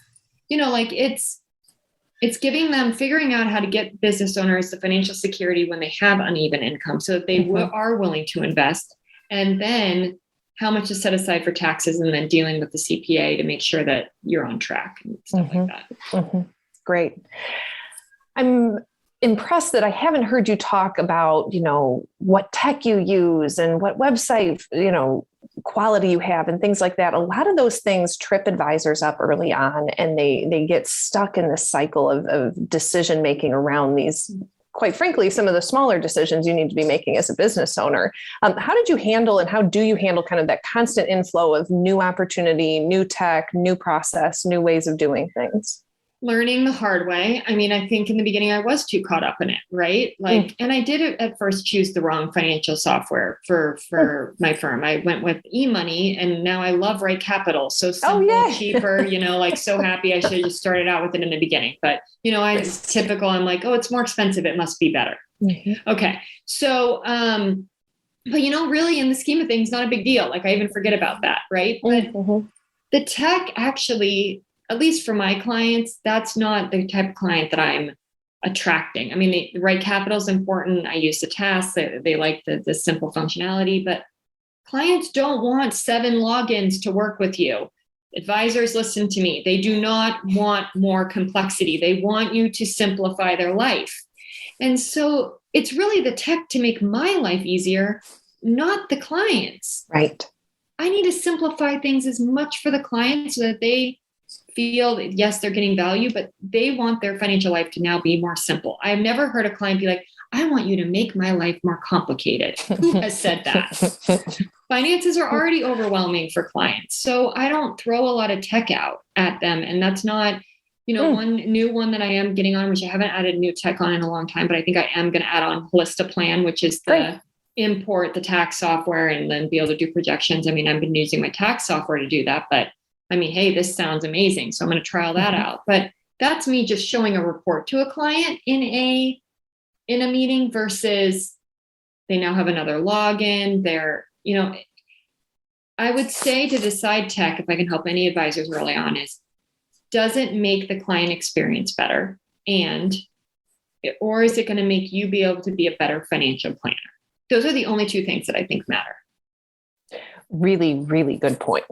it's giving them, figuring out how to get business owners the financial security when they have uneven income so that they are willing to invest. And then how much is set aside for taxes and then dealing with the CPA to make sure that you're on track and stuff like that. Great. I'm impressed that I haven't heard you talk about, what tech you use and what website, quality you have and things like that. A lot of those things trip advisors up early on and they get stuck in this cycle of decision making around these, quite frankly, some of the smaller decisions you need to be making as a business owner. How did you handle and how do you handle kind of that constant inflow of new opportunity, new tech, new process, new ways of doing things? Learning the hard way. I mean, I think in the beginning I was too caught up in it, right? And I did at first choose the wrong financial software for my firm. I went with eMoney and now I love Right Capital. So simple, cheaper, so happy I should have just started out with it in the beginning. But, I'm like, oh, it's more expensive. It must be better. Okay. So, but really in the scheme of things, not a big deal. I even forget about that. Right. But the tech actually, at least for my clients, that's not the type of client that I'm attracting. I mean, the Right Capital is important. I use the tasks. They like the simple functionality, but clients don't want 7 logins to work with you. Advisors, listen to me. They do not want more complexity. They want you to simplify their life. And so it's really the tech to make my life easier, not the clients. Right. I need to simplify things as much for the clients so that they feel that, yes, they're getting value, but they want their financial life to now be more simple. I've never heard a client be like, I want you to make my life more complicated. Who has said that? Finances are already overwhelming for clients. So I don't throw a lot of tech out at them. And that's not, one new one that I am getting on, which I haven't added new tech on in a long time, but I think I am going to add on Plan, which is import the tax software and then be able to do projections. I mean, I've been using my tax software to do that, but I mean, hey, this sounds amazing. So I'm going to trial that out. But that's me just showing a report to a client in a meeting versus they now have another login. I would say to decide tech, if I can help any advisors early on, is does it make the client experience better? Or is it going to make you be able to be a better financial planner? Those are the only two things that I think matter. Really, really good point.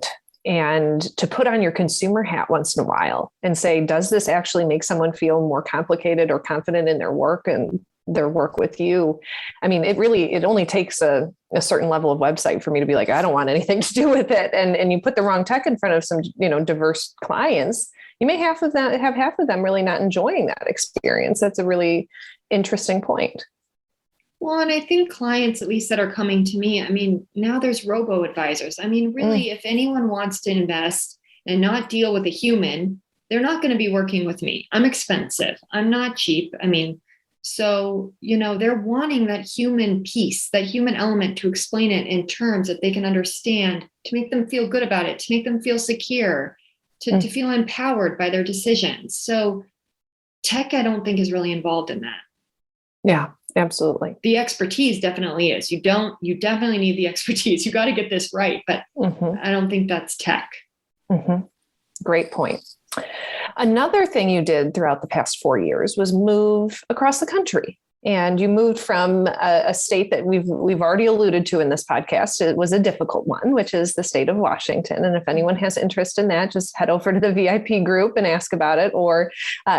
And to put on your consumer hat once in a while and say, does this actually make someone feel more complicated or confident in their work and their work with you? I mean, it only takes a certain level of website for me to be like, I don't want anything to do with it. And you put the wrong tech in front of some, diverse clients, you may have half of them really not enjoying that experience. That's a really interesting point. Well, and I think clients, at least that are coming to me, I mean, now there's robo advisors. I mean, really, if anyone wants to invest and not deal with a human, they're not going to be working with me. I'm expensive. I'm not cheap. I mean, so, they're wanting that human piece, that human element to explain it in terms that they can understand, to make them feel good about it, to make them feel secure, to feel empowered by their decisions. So tech, I don't think is really involved in that. Yeah, absolutely. The expertise definitely is. You definitely need the expertise. You got to get this right, but I don't think that's tech. Great point. Another thing you did throughout the past 4 years was move across the country. And you moved from a state that we've already alluded to in this podcast. It was a difficult one, which is the state of Washington. And if anyone has interest in that, just head over to the VIP group and ask about it, or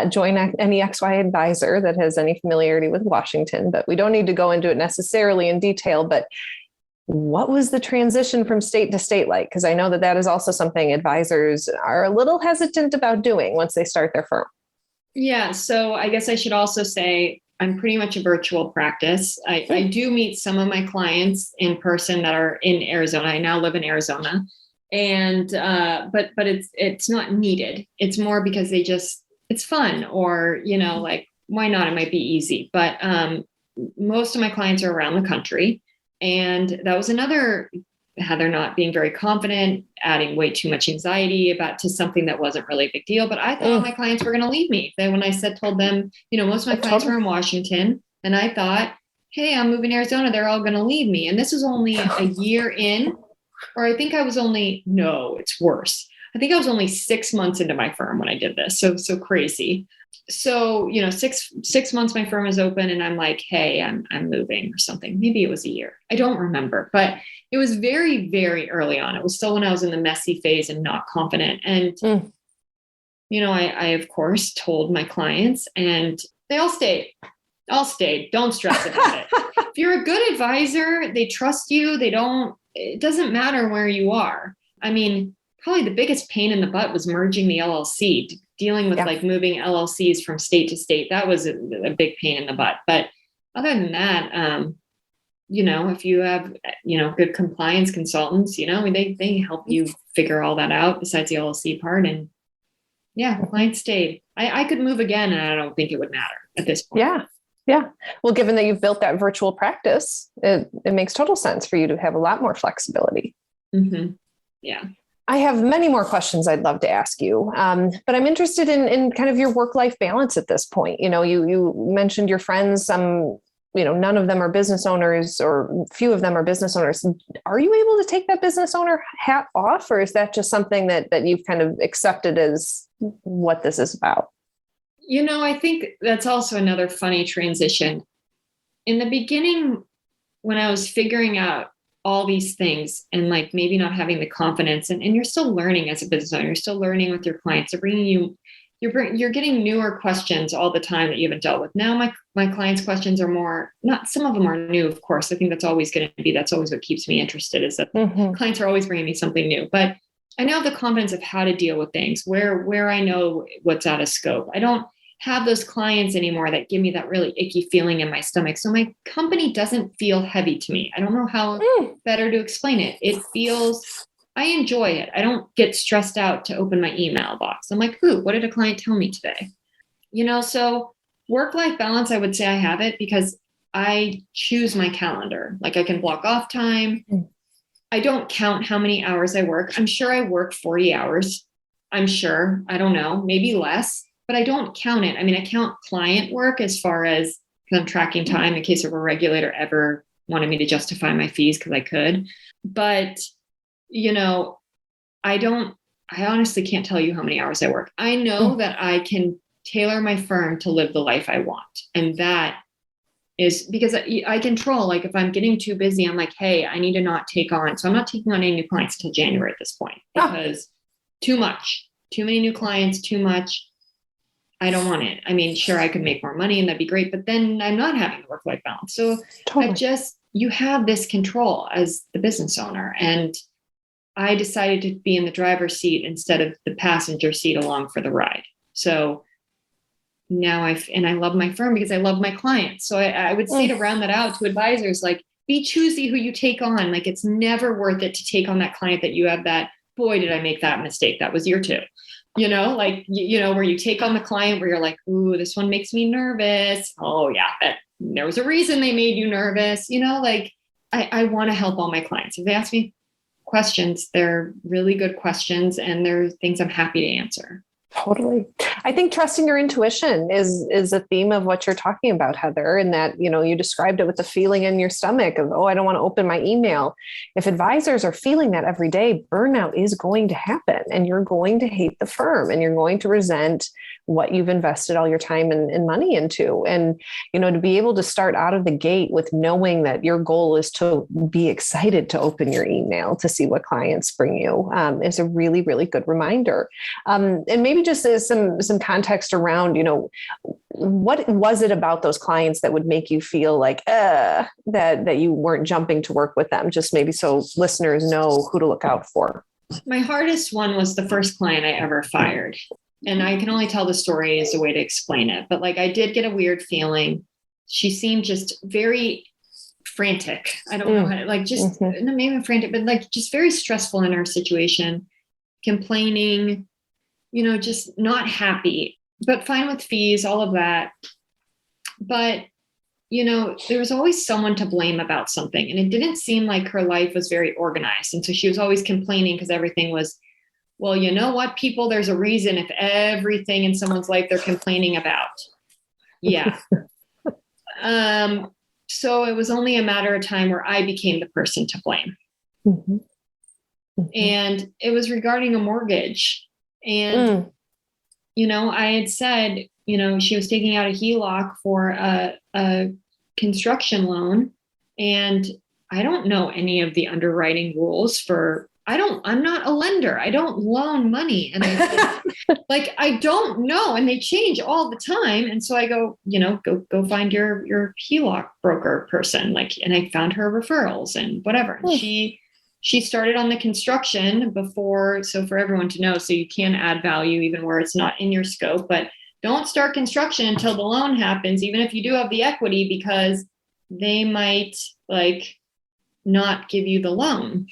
join any XY advisor that has any familiarity with Washington. But we don't need to go into it necessarily in detail. But what was the transition from state to state like? Because I know that is also something advisors are a little hesitant about doing once they start their firm. Yeah. So I guess I should also say I'm pretty much a virtual practice. I do meet some of my clients in person that are in Arizona. I now live in Arizona, and but it's not needed. It's more because it's fun, or like, why not? It might be easy. But most of my clients are around the country, and that was another. Heather not being very confident, adding way too much anxiety to something that wasn't really a big deal. But I thought my clients were going to leave me. Then when I told them, most of my clients were in Washington, and I thought, hey, I'm moving to Arizona, they're all going to leave me. And this was only a year in, or I think I was it's worse. I think I was only 6 months into my firm when I did this. So crazy. So, 6 months my firm is open, and I'm like, hey, I'm moving or something. Maybe it was a year. I don't remember, but it was very, very early on. It was still when I was in the messy phase and not confident. And, I of course told my clients, and they all stayed. Don't stress about it. If you're a good advisor, they trust you. It doesn't matter where you are. I mean, probably the biggest pain in the butt was merging the LLC, dealing with like moving LLCs from state to state. That was a big pain in the butt. But other than that, if you have, good compliance consultants, they help you figure all that out besides the LLC part. And clients stayed. I could move again, and I don't think it would matter at this point. Yeah. Well, given that you've built that virtual practice, it makes total sense for you to have a lot more flexibility. Yeah. I have many more questions I'd love to ask you, but I'm interested in kind of your work-life balance at this point. You mentioned your friends, none of them are business owners, or few of them are business owners. Are you able to take that business owner hat off, or is that just something that you've kind of accepted as what this is about? I think that's also another funny transition. In the beginning, when I was figuring out all these things and like maybe not having the confidence, and you're still learning as a business owner, you're still learning with your clients. They're bringing you're getting newer questions all the time that you haven't dealt with. Now my clients' questions are more, not, some of them are new, of course. I think that's always what keeps me interested, is that clients are always bringing me something new. But I now have the confidence of how to deal with things, where I know what's out of scope. I don't have those clients anymore that give me that really icky feeling in my stomach. So my company doesn't feel heavy to me. I don't know how better to explain it. It feels, I enjoy it. I don't get stressed out to open my email box. I'm like, what did a client tell me today? So work-life balance, I would say I have it because I choose my calendar. Like, I can block off time. I don't count how many hours I work. I'm sure I work 40 hours. I'm sure. I don't know, maybe less, but I don't count it. I mean, I count client work as far as, because I'm tracking time in case a regulator ever wanted me to justify my fees, because I could. But, I honestly can't tell you how many hours I work. I know that I can tailor my firm to live the life I want. And that is because I control, like, if I'm getting too busy, I'm like, hey, I need to not take on. So I'm not taking on any new clients until January at this point, because too many new clients, too much. I don't want it. I mean, sure, I could make more money and that'd be great, but then I'm not having the work-life balance. So you have this control as the business owner. And I decided to be in the driver's seat instead of the passenger seat along for the ride. So now I love my firm because I love my clients. So I would say to round that out to advisors, like, be choosy who you take on. Like, it's never worth it to take on that client that you have that, boy, did I make that mistake. That was year 2. Where you take on the client where you're like, ooh, this one makes me nervous. Oh yeah, there was a reason they made you nervous. I want to help all my clients. If they ask me questions, they're really good questions, and they're things I'm happy to answer. Totally. I think trusting your intuition is a theme of what you're talking about, Heather, and that, you described it with the feeling in your stomach of, oh, I don't want to open my email. If advisors are feeling that every day, burnout is going to happen, and you're going to hate the firm, and you're going to resent what you've invested all your time and money into. And, to be able to start out of the gate with knowing that your goal is to be excited to open your email to see what clients bring you is a really, really good reminder. And maybe just as some context around, what was it about those clients that would make you feel like that you weren't jumping to work with them? Just maybe so listeners know who to look out for. My hardest one was the first client I ever fired. And I can only tell the story as a way to explain it. But I did get a weird feeling. She seemed just very frantic. I don't know how to, not maybe frantic, but just very stressful in her situation, complaining, just not happy, but fine with fees, all of that. But, there was always someone to blame about something. And it didn't seem like her life was very organized. And so she was always complaining because everything was, well, you know what, people, there's a reason if everything in someone's life they're complaining about. Yeah. So it was only a matter of time where I became the person to blame. Mm-hmm. Mm-hmm. And it was regarding a mortgage. And, I had said, she was taking out a HELOC for a construction loan. And I don't know any of the underwriting rules I'm not a lender. I don't loan money. And I said, I don't know. And they change all the time. And so I go, go find your HELOC broker person. And I found her referrals and whatever. And she started on the construction before. So for everyone to know, so you can add value even where it's not in your scope, but don't start construction until the loan happens, even if you do have the equity, because they might not give you the loan.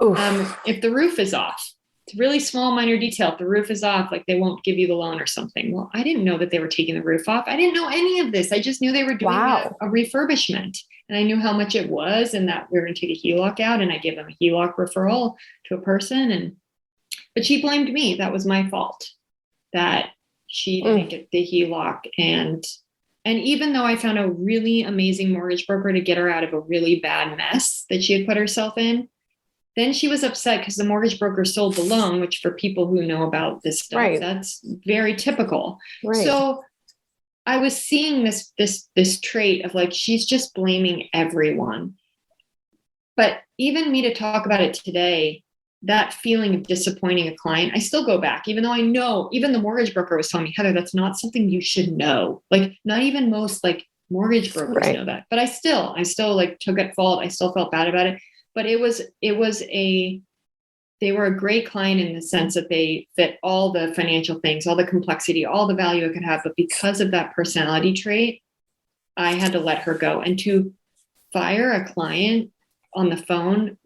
If the roof is off, it's a really small, minor detail. If the roof is off, they won't give you the loan or something. Well, I didn't know that they were taking the roof off. I didn't know any of this. I just knew they were doing a refurbishment, and I knew how much it was and that we were going to take a HELOC out, and I gave them a HELOC referral to a person. But she blamed me. That was my fault that she didn't get the HELOC. And even though I found a really amazing mortgage broker to get her out of a really bad mess that she had put herself in, then she was upset because the mortgage broker sold the loan, which for people who know about this stuff, that's very typical. Right. So I was seeing this trait of she's just blaming everyone. But even me to talk about it today, that feeling of disappointing a client, I still go back, even though I know, even the mortgage broker was telling me, Heather, that's not something you should know. Not even most mortgage brokers know that. But I still took at fault. I still felt bad about it. But they were a great client in the sense that they fit all the financial things, all the complexity, all the value it could have. But because of that personality trait, I had to let her go. And to fire a client on the phone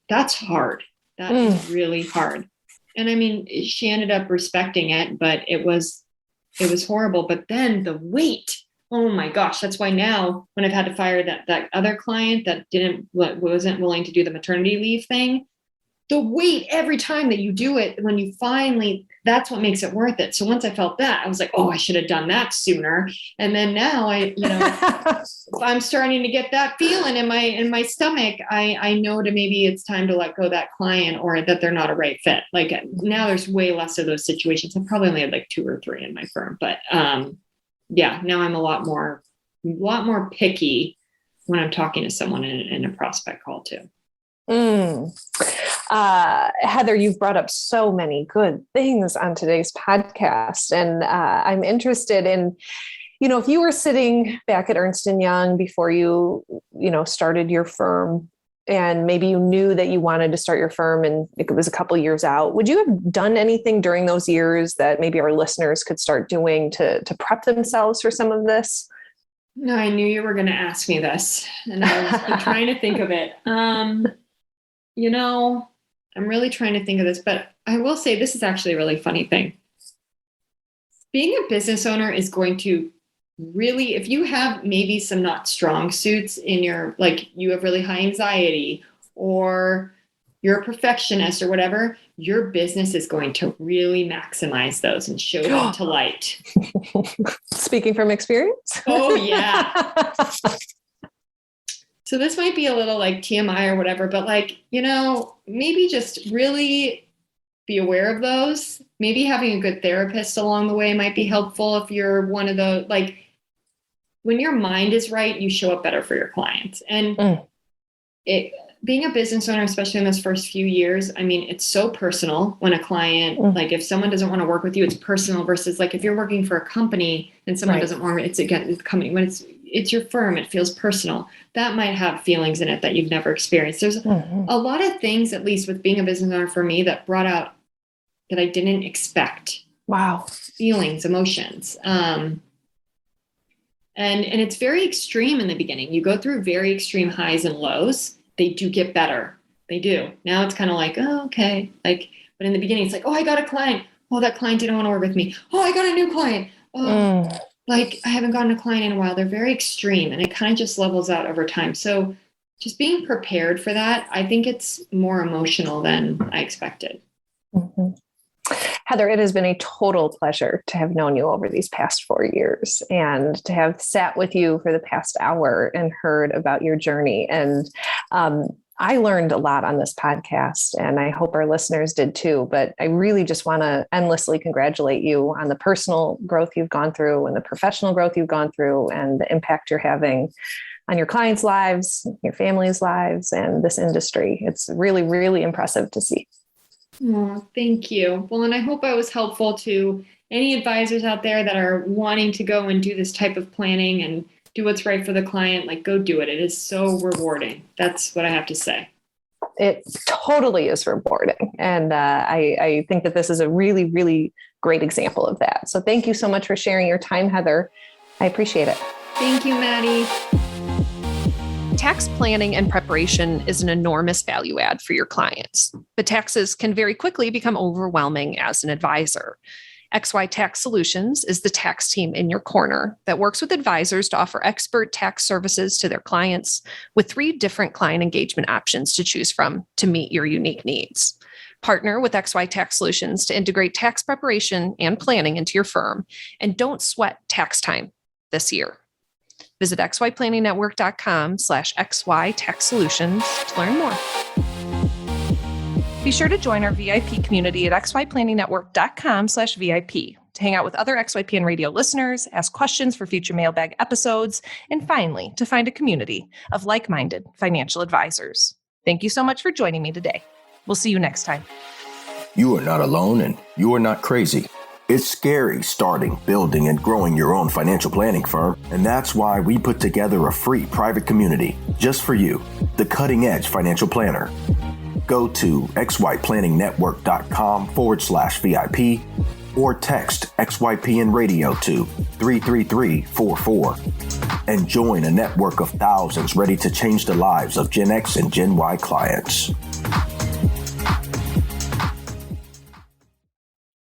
that's hard. That is really hard. And I mean, she ended up respecting it, but it was horrible. But then the weight, oh my gosh, that's why now when I've had to fire that other client that wasn't willing to do the maternity leave thing, the weight every time that you do it, when you finally, that's what makes it worth it. So once I felt that, I was like, oh, I should have done that sooner. And then now I'm starting to get that feeling in my stomach. I know maybe it's time to let go of that client or that they're not a right fit. Now there's way less of those situations. I probably only had 2 or 3 in my firm, but now I'm a lot more picky when I'm talking to someone in a prospect call too. Heather, you've brought up so many good things on today's podcast. And I'm interested in, if you were sitting back at Ernst & Young before you started your firm, and maybe you knew that you wanted to start your firm and it was a couple years out, would you have done anything during those years that maybe our listeners could start doing to prep themselves for some of this? No, I knew you were going to ask me this, and I was trying to think of it. I'm really trying to think of this, but I will say this is actually a really funny thing. Being a business owner is going to really, if you have maybe some not strong suits in your, you have really high anxiety, or you're a perfectionist or whatever, your business is going to really maximize those and show them to light. Speaking from experience? Oh, yeah. So this might be a little like TMI or whatever, but like, maybe just really be aware of those. Maybe having a good therapist along the way might be helpful if you're one of those, like, when your mind is right, you show up better for your clients. And being a business owner, especially in those first few years, I mean, it's so personal when a client, like if someone doesn't want to work with you, it's personal versus like if you're working for a company and someone doesn't want it's again, the company, when it's your firm, it feels personal. That might have feelings in it that you've never experienced. There's a lot of things, at least with being a business owner for me, that brought out that I didn't expect. Wow. Feelings, emotions. And it's very extreme in the beginning. You go through very extreme highs and lows. They do get better. They do. Now it's kind of like, oh, okay. Like, but in the beginning, it's like, oh, I got a client. Oh, that client didn't want to work with me. Oh, I got a new client. Oh, like I haven't gotten a client in a while. They're very extreme and it kind of just levels out over time. So just being prepared for that, I think it's more emotional than I expected. Mm-hmm. Heather, it has been a total pleasure to have known you over these past 4 years and to have sat with you for the past hour and heard about your journey. And I learned a lot on this podcast, and I hope our listeners did too. But I really just want to endlessly congratulate you on the personal growth you've gone through and the professional growth you've gone through and the impact you're having on your clients' lives, your family's lives, and this industry. It's really, really impressive to see. Oh, thank you. Well, and I hope I was helpful to any advisors out there that are wanting to go and do this type of planning and do what's right for the client. Like, go do it. It is so rewarding. That's what I have to say. It totally is rewarding. And I think that this is a really, really great example of that. So thank you so much for sharing your time, Heather. I appreciate it. Thank you, Maddie. Tax planning and preparation is an enormous value add for your clients, but taxes can very quickly become overwhelming as an advisor. XY Tax Solutions is the tax team in your corner that works with advisors to offer expert tax services to their clients with 3 different client engagement options to choose from to meet your unique needs. Partner with XY Tax Solutions to integrate tax preparation and planning into your firm, and don't sweat tax time this year. Visit xyplanningnetwork.com/XY Tax Solutions to learn more. Be sure to join our VIP community at xyplanningnetwork.com/VIP to hang out with other XYPN radio listeners, ask questions for future mailbag episodes, and finally, to find a community of like-minded financial advisors. Thank you so much for joining me today. We'll see you next time. You are not alone and you are not crazy. It's scary starting, building, and growing your own financial planning firm, and that's why we put together a free private community just for you, the Cutting Edge Financial Planner. Go to xyplanningnetwork.com/VIP or text XYPN Radio to 33344 and join a network of thousands ready to change the lives of Gen X and Gen Y clients.